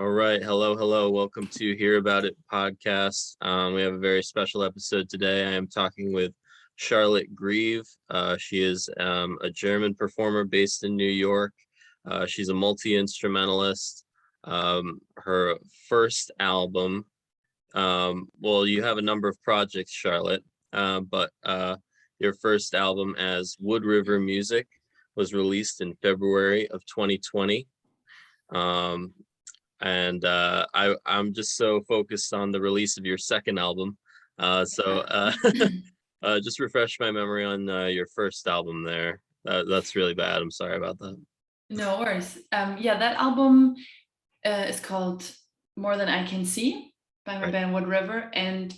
All right. Hello, hello. Welcome to Hear About It podcast. We have a very special episode today. I am talking with Charlotte Greve. She is a German performer based in New York. She's a multi-instrumentalist. Her first album, well, you have a number of projects, Charlotte, but your first album as Wood River Music was released in February of 2020. I'm just so focused on the release of your second album. Just refresh my memory on your first album there. That's really bad. I'm sorry about that. No worries. That album is called More Than I Can See by my Right. band Wood River, and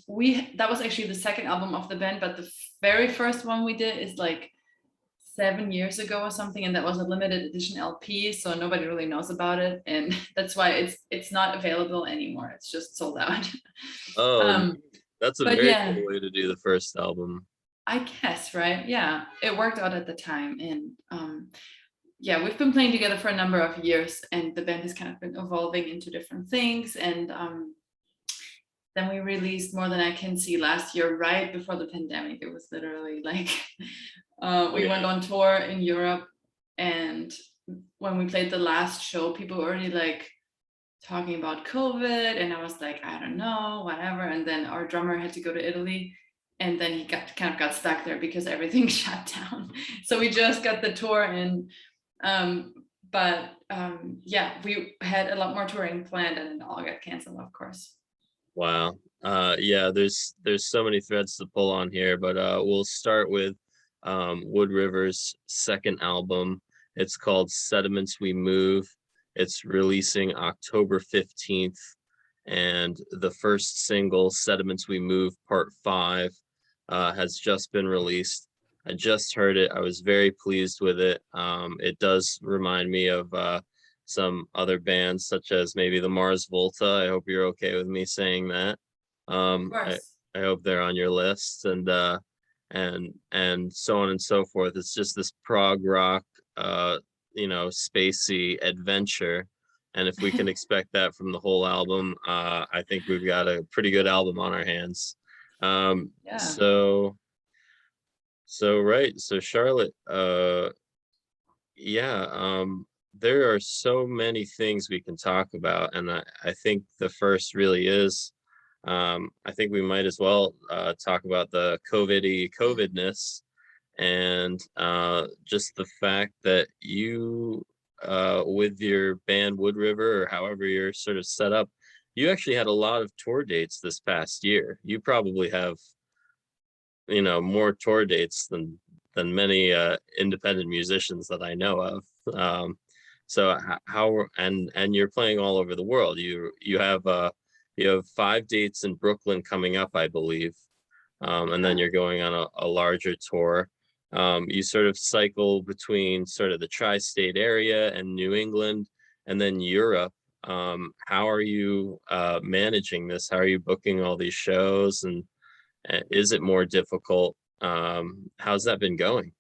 that was actually the second album of the band, but the very first one we did is like 7 years ago or something, and that was a limited edition LP, so nobody really knows about it, and that's why it's not available anymore. It's just sold out. Oh, that's a But very yeah, cool way to do the first album. I guess, right? Yeah, it worked out at the time, and we've been playing together for a number of years, and the band has kind of been evolving into different things. And then we released More Than I Can See last year, right before the pandemic. It was literally like we went on tour in Europe, and when we played the last show, people were already like talking about COVID, and I was like, I don't know, whatever. And then our drummer had to go to Italy, and then he got stuck there because everything shut down. So we just got the tour in. We had a lot more touring planned, and it all got canceled, of course. Wow. There's so many threads to pull on here, but we'll start with Wood River's second album. It's called Sediments We Move. It's releasing October 15th, and the first single, Sediments We Move Part 5, has just been released. I just heard it. I was very pleased with it. It does remind me of some other bands, such as maybe the Mars Volta. I hope you're okay with me saying that. Of I course. hope they're on your list, and so on and so forth. It's just this prog rock, spacey adventure. And if we can expect that from the whole album, I think we've got a pretty good album on our hands. Yeah. So Charlotte, there are so many things we can talk about, and I think the first really is, I think we might as well talk about the COVIDness, and just the fact that you, with your band Wood River, or however you're sort of set up, you actually had a lot of tour dates this past year. You probably have more tour dates than many independent musicians that I know of. So how and you're playing all over the world. You have 5 dates in Brooklyn coming up, I believe, and then you're going on a larger tour. You sort of cycle between sort of the tri-state area and New England, and then Europe. How are you managing this? How are you booking all these shows, and is it more difficult? How's that been going?